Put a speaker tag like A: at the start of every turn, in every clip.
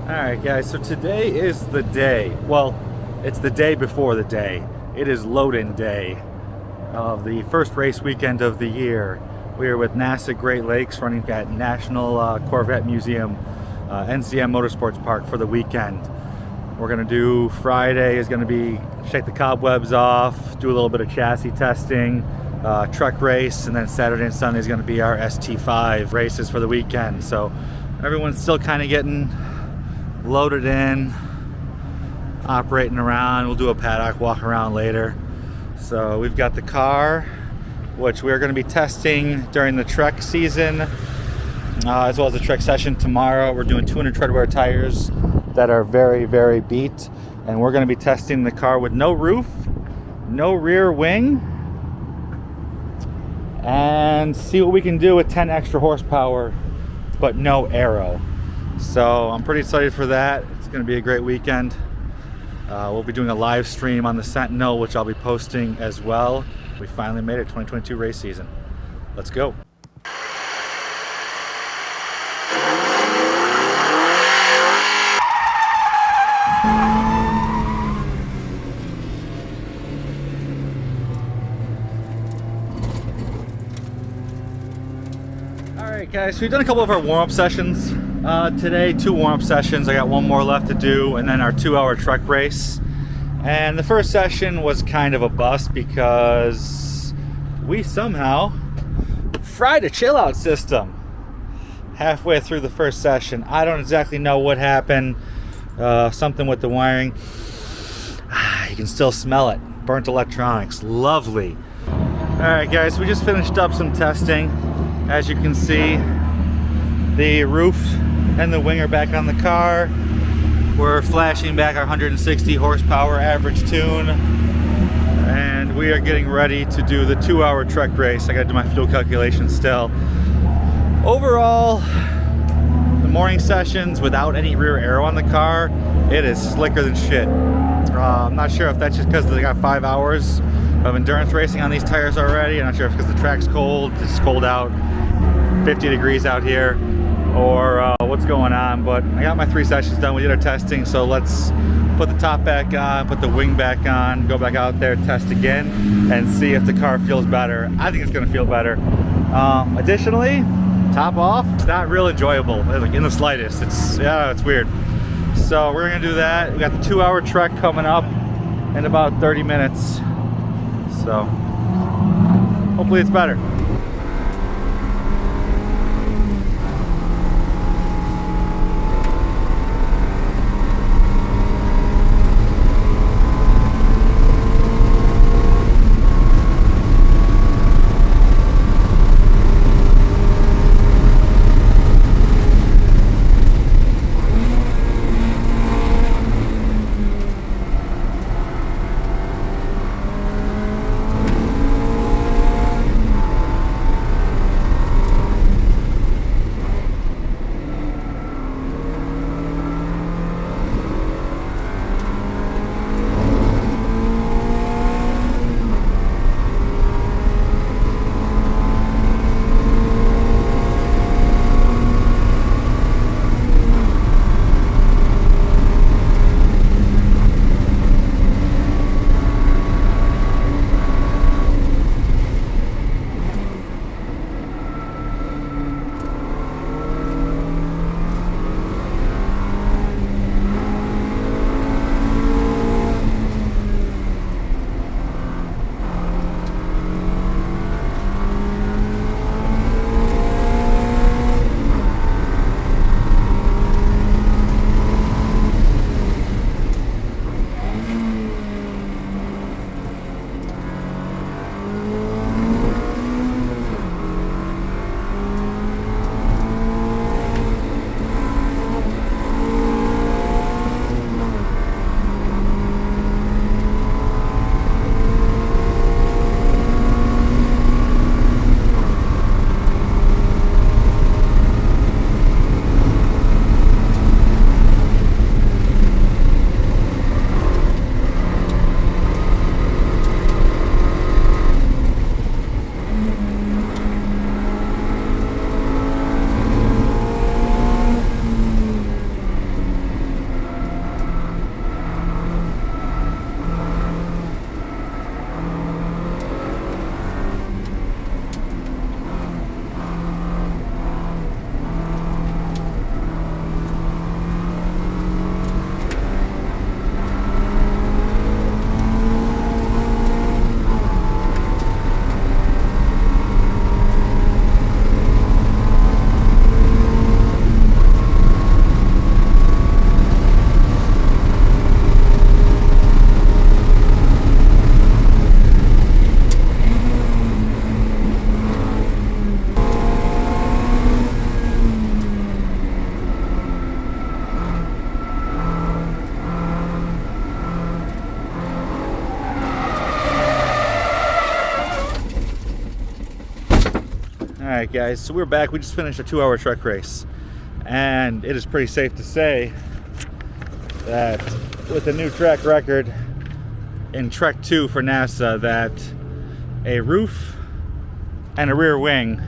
A: Alright guys, so today is the day. Well, it's the day before the day. It is load-in day of the first race weekend of the year. We are with NASA Great Lakes running at National Corvette Museum, NCM Motorsports Park for the weekend. We're going to do Friday is going to be shake the cobwebs off, do a little bit of chassis testing, Trec race, and then Saturday and Sunday is going to be our ST5 races for the weekend. So everyone's still kind of getting loaded in, operating around. We'll do a paddock walk around later. So we've got the car, which we're going to be testing during the Trec season, as well as the Trec session tomorrow. We're doing 200 treadwear tires that are very, very beat, and we're going to be testing the car with no roof, no rear wing, and see what we can do with 10 extra horsepower but no aero. So I'm pretty excited for that. It's going to be a great weekend. We'll be doing a live stream on the Sentinel, which I'll be posting as well. We finally made it, 2022 race season. Let's go. Alright guys, so we've done a couple of our warm-up sessions. Today, 2 warm-up sessions. I got 1 more left to do, and then our 2-hour Trec race. And the first session was kind of a bust because we somehow fried a chill-out system halfway through the first session. I don't exactly know what happened. Something with the wiring. You can still smell it. Burnt electronics. Lovely. Alright guys, we just finished up some testing. As you can see, the roof and the wing are back on the car. We're flashing back our 160 horsepower average tune, and we are getting ready to do the 2-hour Trec race. I gotta do my fuel calculation still. Overall, the morning sessions without any rear aero on the car, it is slicker than shit. I'm not sure if that's just because they got 5 hours of endurance racing on these tires already. I'm not sure if it's because the track's cold, it's cold out, 50 degrees out here, or what's going on. But I got my 3 sessions done. We did our testing, so let's put the top back on, put the wing back on, go back out there, test again, and see if the car feels better. I think it's going to feel better. Additionally, top off, it's not real enjoyable, like in the slightest. It's weird. So we're going to do that. We got the 2-hour Trek coming up in about 30 minutes. So hopefully it's better. Alright guys, so we're back. We just finished a 2-hour Trek race. And it is pretty safe to say that with the new Trek record in Trek 2 for NASA, that a roof and a rear wing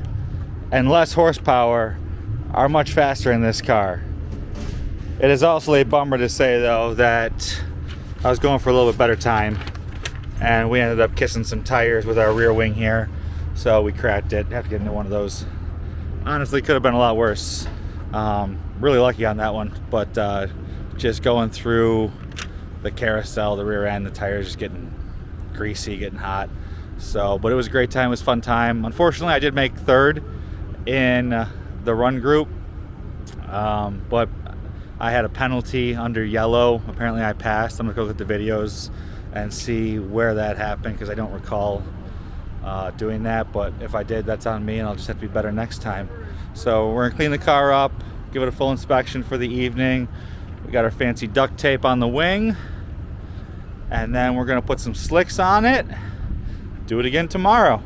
A: and less horsepower are much faster in this car. It is also a bummer to say though that I was going for a little bit better time and we ended up kissing some tires with our rear wing here, so we cracked it. Have to get into one of those. Honestly, could have been a lot worse. Really lucky on that one, but just going through the carousel, the rear end, the tires just getting greasy, getting hot. So, but it was a great time. It was a fun time. Unfortunately, I did make third in the run group, but I had a penalty under yellow. Apparently I passed. I'm gonna go look at the videos and see where that happened, because I don't recall doing that, but if I did, that's on me and I'll just have to be better next time. So we're gonna clean the car up, give it a full inspection for the evening. We got our fancy duct tape on the wing, and then we're gonna put some slicks on it, do it again tomorrow.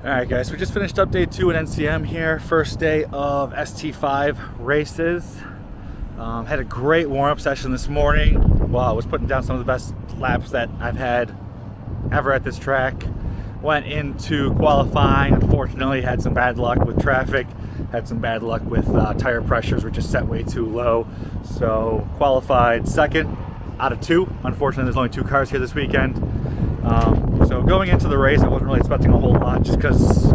A: Alright guys, we just finished up day 2 at NCM here. First day of ST5 races. Had a great warm-up session this morning. Well, I was putting down some of the best laps that I've had ever at this track. Went into qualifying, unfortunately had some bad luck with traffic. Had some bad luck with tire pressures, were just set way too low. So qualified second out of 2. Unfortunately, there's only 2 cars here this weekend. So going into the race, I wasn't really expecting a whole lot just because,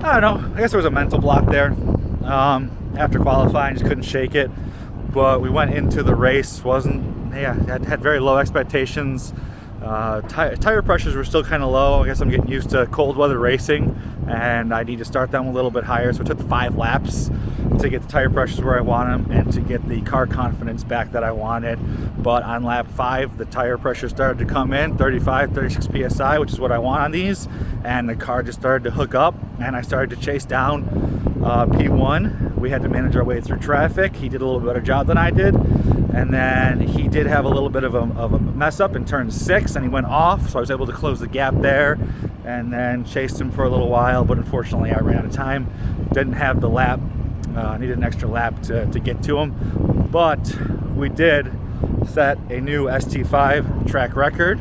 A: I don't know, I guess there was a mental block there. After qualifying, just couldn't shake it. But we went into the race, had very low expectations. Tire pressures were still kind of low. I guess I'm getting used to cold weather racing and I need to start them a little bit higher. So it took 5 laps to get the tire pressures where I want them and to get the car confidence back that I wanted. But on lap 5, the tire pressure started to come in, 35, 36 PSI, which is what I want on these. And the car just started to hook up and I started to chase down P1. We had to manage our way through traffic. He did a little better job than I did. And then he did have a little bit of a mess up in turn 6 and he went off. So I was able to close the gap there and then chased him for a little while. But unfortunately, I ran out of time. Didn't have the lap. Needed an extra lap to get to him. But we did set a new ST5 track record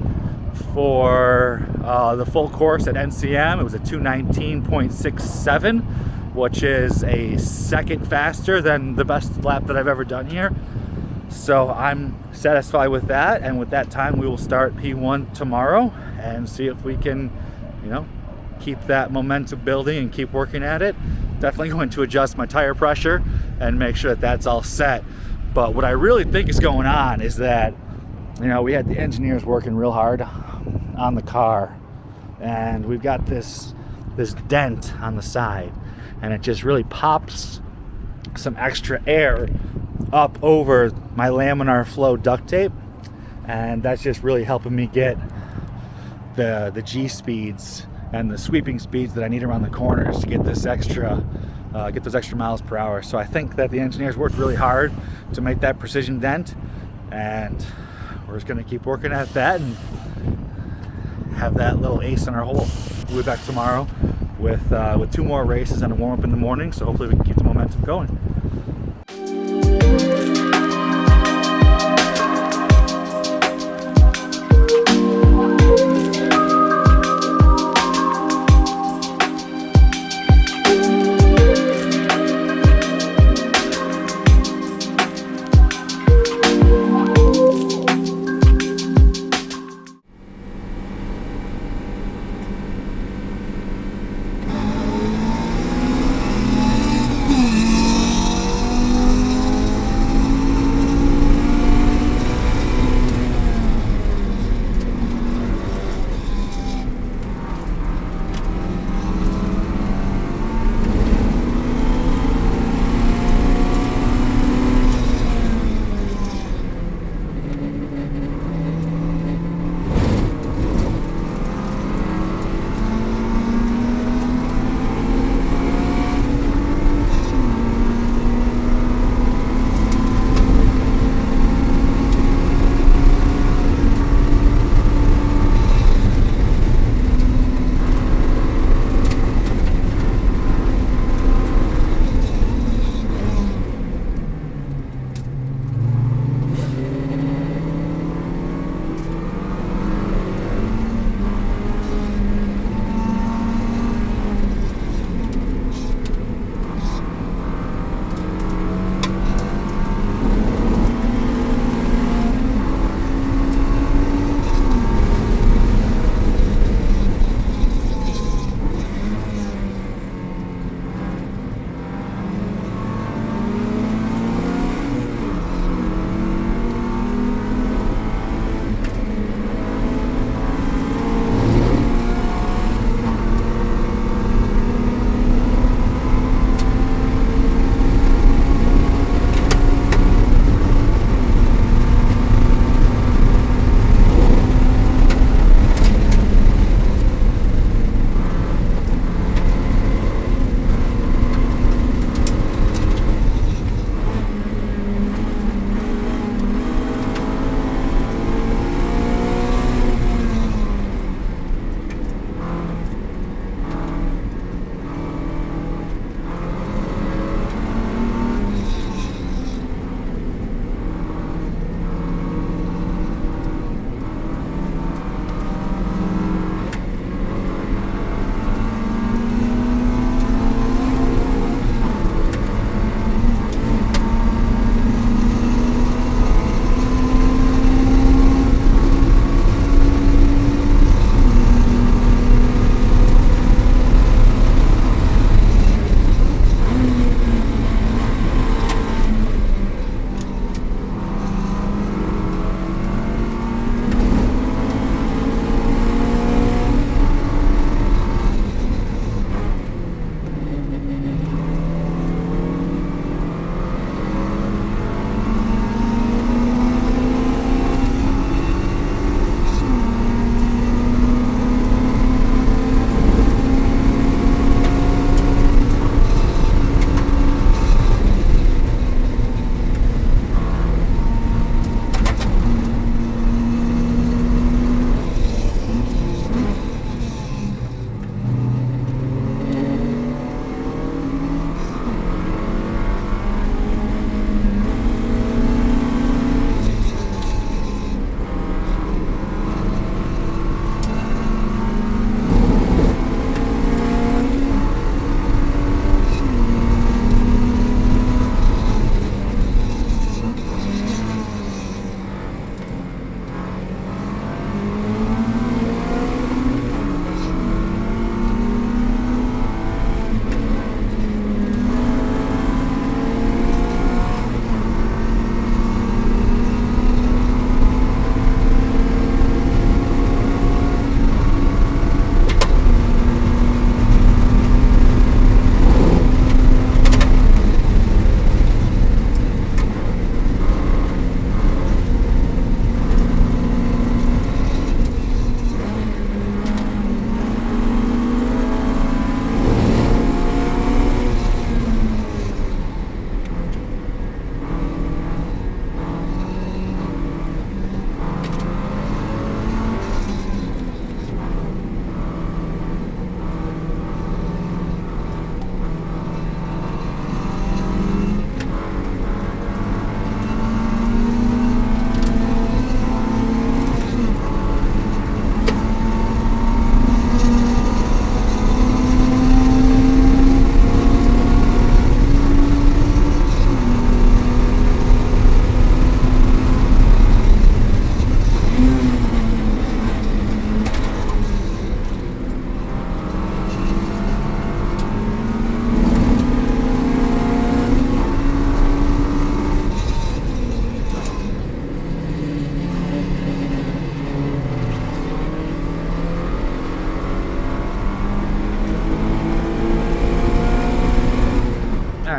A: for the full course at NCM. It was a 219.67, which is a second faster than the best lap that I've ever done here. So I'm satisfied with that, and with that time we will start P1 tomorrow and see if we can, keep that momentum building and keep working at it. Definitely going to adjust my tire pressure and make sure that that's all set. But what I really think is going on is that, we had the engineers working real hard on the car, and we've got this dent on the side, and it just really pops some extra air up over my laminar flow duct tape, and that's just really helping me get the G speeds and the sweeping speeds that I need around the corners to get this extra those extra miles per hour. So I think that the engineers worked really hard to make that precision dent, and we're just going to keep working at that and have that little ace in our hole. We'll be back tomorrow with 2 more races and a warm-up in the morning, so hopefully we can keep the momentum going.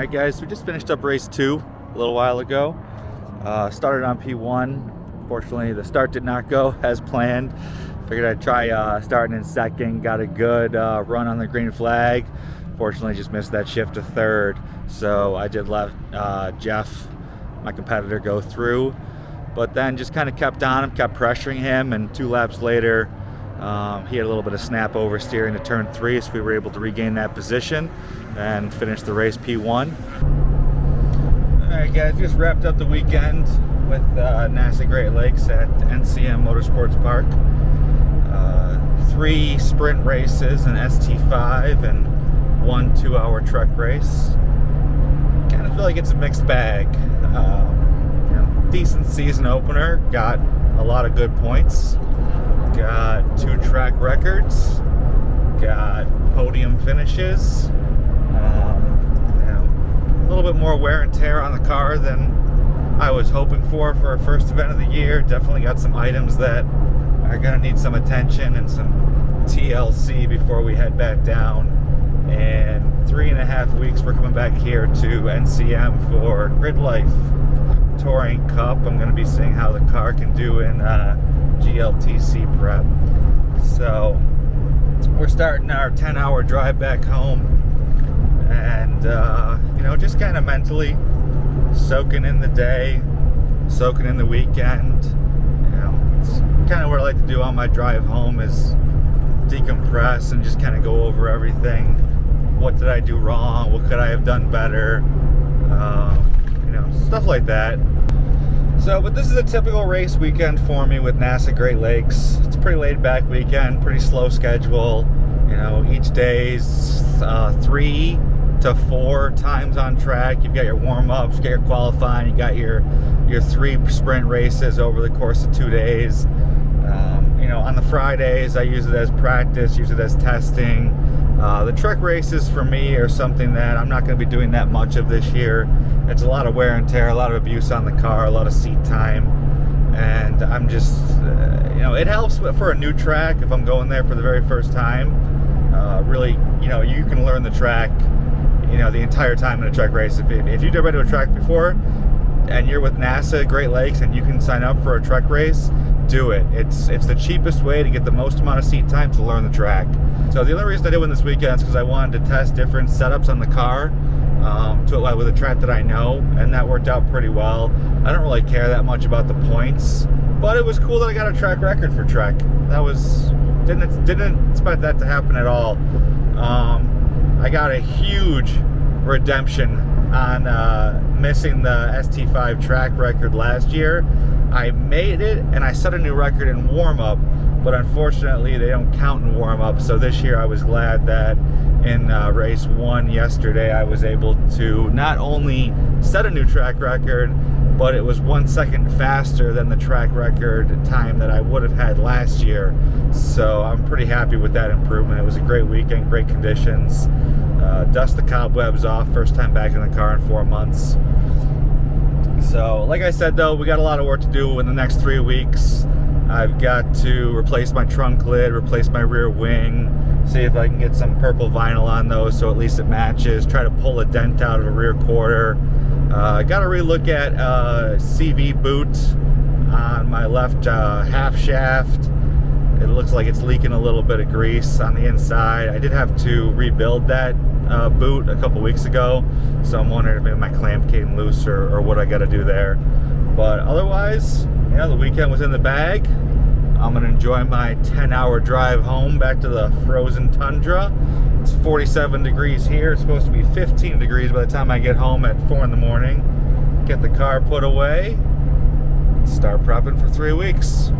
A: Alright guys, we just finished up race 2 a little while ago. Started on P1. Unfortunately, the start did not go as planned. Figured I'd try starting in second. Got a good run on the green flag. Fortunately, just missed that shift to third. So I did let Jeff, my competitor, go through. But then just kind of kept on him, kept pressuring him, and 2 laps later, he had a little bit of snap oversteering to turn 3, so we were able to regain that position and finish the race P1. Alright guys, just wrapped up the weekend with NASA Great Lakes at NCM Motorsports Park. 3 sprint races, an ST5, and 1 2-hour Trec race. Kind of feel like it's a mixed bag. Decent season opener, got a lot of good points, got 2 track records, got podium finishes, a little bit more wear and tear on the car than I was hoping for a first event of the year. Definitely got some items that are going to need some attention and some TLC before we head back down. And 3.5 weeks we're coming back here to NCM for Grid Life Touring Cup. I'm going to be seeing how the car can do in GLTC prep. So we're starting our 10-hour drive back home, and just kind of mentally soaking in the day, soaking in the weekend. It's kind of what I like to do on my drive home, is decompress and just kind of go over everything. What did I do wrong? What could I have done better? Stuff like that. But this is a typical race weekend for me with NASA Great Lakes. It's a pretty laid back weekend, pretty slow schedule. Each day's 3 to 4 times on track. You've got your warm-ups, you got your qualifying, you got your 3 sprint races over the course of 2 days. On the Fridays, I use it as practice, use it as testing. The Trek races for me are something that I'm not going to be doing that much of this year. It's a lot of wear and tear, a lot of abuse on the car, a lot of seat time, and I'm just, it helps for a new track if I'm going there for the very first time. Really, you can learn the track, the entire time in a Trek race. If you've never been to a track before and you're with NASA Great Lakes and you can sign up for a Trek race, do it. It's the cheapest way to get the most amount of seat time to learn the track. So the only reason I did one this weekend is because I wanted to test different setups on the car with a track that I know, and that worked out pretty well. I don't really care that much about the points, but it was cool that I got a track record for Trek. Didn't expect that to happen at all. I got a huge redemption on missing the ST5 track record last year. I made it, and I set a new record in warm-up, but unfortunately they don't count in warm-up. So this year I was glad that in race 1 yesterday I was able to not only set a new track record, but it was 1 second faster than the track record time that I would have had last year. So I'm pretty happy with that improvement. It was a great weekend, great conditions. Dust the cobwebs off, first time back in the car in 4 months. So like I said though, we got a lot of work to do in the next 3 weeks. I've got to replace my trunk lid, replace my rear wing, see if I can get some purple vinyl on those so at least it matches, try to pull a dent out of a rear quarter. I got to relook at CV boot on my left half shaft. It looks like it's leaking a little bit of grease on the inside. I did have to rebuild that boot a couple weeks ago, so I'm wondering if maybe my clamp came loose or what I got to do there. But otherwise, the weekend was in the bag. I'm going to enjoy my 10-hour drive home back to the frozen tundra. It's 47 degrees here. It's supposed to be 15 degrees by the time I get home at 4 in the morning. Get the car put away. Start prepping for 3 weeks.